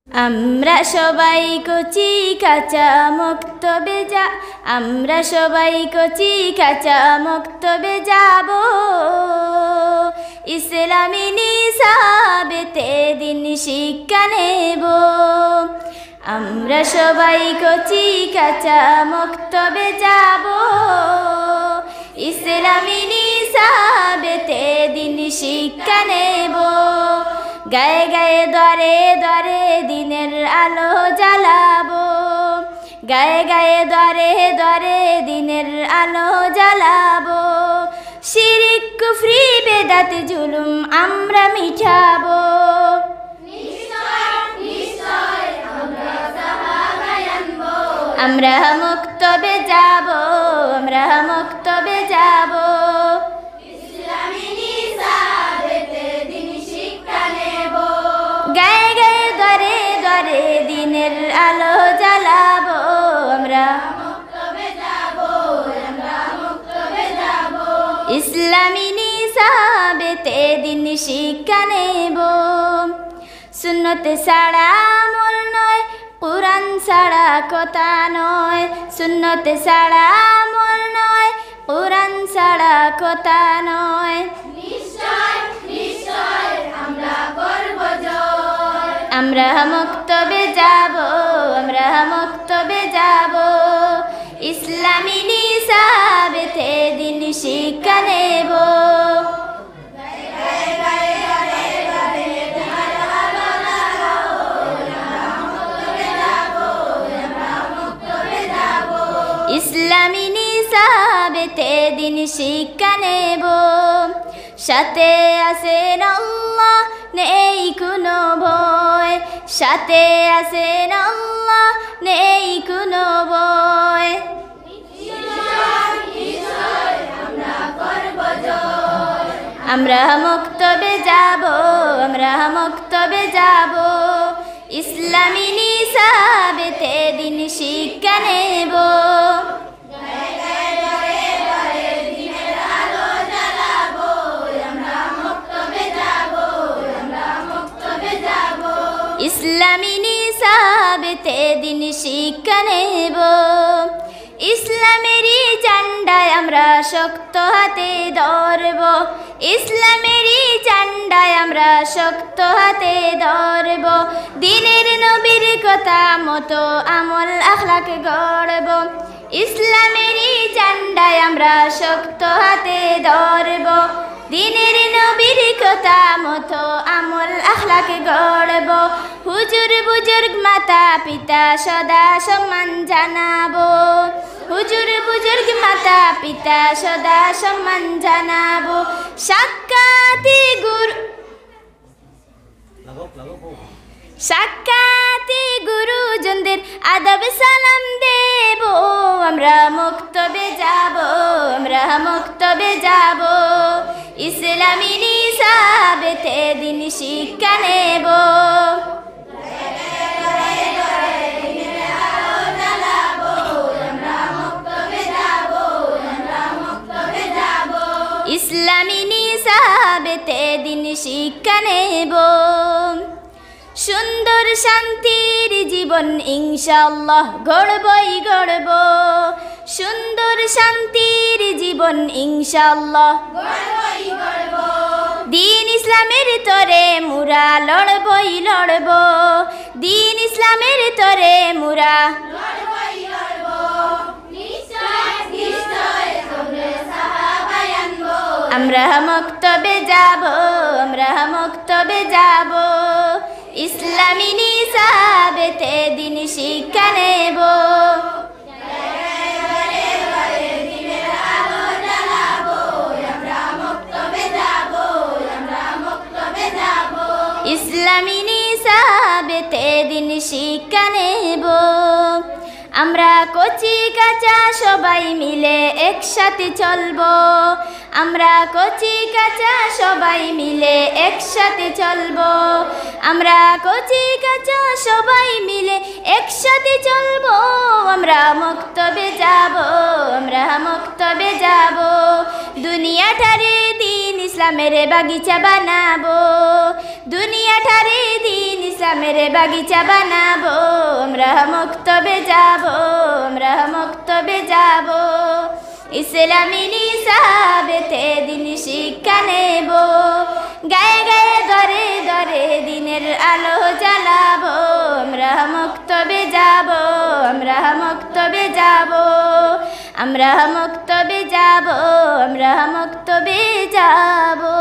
আমরা সবাই কচি কাঁচা মক্তবে আমরা সবাই কচি কাঁচা মক্তবে যাব ইসলামী নিসাবেতে দিন শিক্ষা নেব আমরা সবাই কচি কাঁচা মক্তবে যাব ইসলামী নিসাবেতে দিন শিক্ষা নেব গায়ে গায়ে দরে দরে দিনের আলো জ্বালাবো গায়ে গায়ে দরে দরে দিনের আলো জ্বালাবো শিরক কুফরি বেদাত জুলুম আমরা মিটাবো আমরা মক্তবে যাব আমরা মক্তবে যাব গায়ে গায়ে দরে দরে দিনের আলো জ্বালাবো আমরা ইসলামী নিসাবেতে দিন শিক্ষা নেব সুন্নতে ছাড়া আমল নয় কুরআন ছাড়া কথা নয় সুন্নতে ছাড়া আমল নয় কুরআন ছাড়া কথা নয় আমরা মক্তবে যাব আমরা মক্তবে যাব ইসলামী নিসাবেতে দিন শিক্ষা নেব ইসলামী নিসাবেতে দিন শিক্ষা নেব সাথে আছেন আল্লাহ নেই কোনো ভয় সাথে আছেন আল্লাহ নেই কোনো ভয় আমরা মক্তবে যাব আমরা মক্তবে যাব ইসলামী নিসাবেতে দিন শিক্ষা নেব ইসলামী নিসাবেতে দিন শিক্ষা নেব ইসলামেরই ঝান্ডায় আমরা শক্ত হাতে ধরব ইসলামেরই ঝান্ডায় আমরা শক্ত হাতে ধরব দিনের নবীর কথা মতো আমল আখলাক গড়ব ইসলামেরই ঝান্ডায় আমরা শক্ত হাতে ধরব দিনের নবীর কথা মতো আমল আখলাক গড়ব হুজুর বুজুর্গ মাতা পিতা সদা সম্মান জানাবো হুজুর বুজুর্গ মাতা পিতা সদা সম্মান জানাবো সাক্ষাতি গুরুজনদের আদব সালাম দেব আমরা মক্তবে যাব আমরা মক্তবে যাব ইসলামী নিসাবেতে দিন শিক্ষা নেব ইসলামী নিসাবেতে দিন শিক্ষা নেব সুন্দর শান্তির জীবন ইনশাআল্লাহ গড়বই গড়ব সুন্দর শান্তির জীবন ইনশাআল্লাহ গড়বই গড়ব দিন ইসলামের তরে মুরা লড়বই লড়ব দিন ইসলামের তরে মুরা লড়বই লড়ব আমরা মক্তবে যাব আমরা মক্তবে যাব ইসলামী নিসাবেতে দিন শিক্ষা নেব ইসলামী নিসাবেতে দিন শিক্ষা নেব আমরা কচি কাঁচা সবাই মিলে একসাথে চলবো আমরা কচি কাঁচা সবাই মিলে একসাথে চলবো আমরা কচি কাঁচা সবাই মিলে একসাথে চলবো আমরা মক্তবে যাব আমরা মক্তবে যাব দুনিয়াটারে দিন ইসলামের বাগিচা বানাবো, দুনিয়াটারে দিন ইসলামের বাগিচা বানাবো। আমরা মক্তবে যাবো, আমরা মক্তবে যাবো, ইসলামী নিসাবেতে দিন শিক্ষা নেব। গায়ে গায়ে দরে দরে দিনের আলো জ্বালাবো, আমরা মক্তবে যাবো, আমরা মক্তবে যাবো, আমরা মক্তবে যাবো, আমরা মক্তবে যাবো।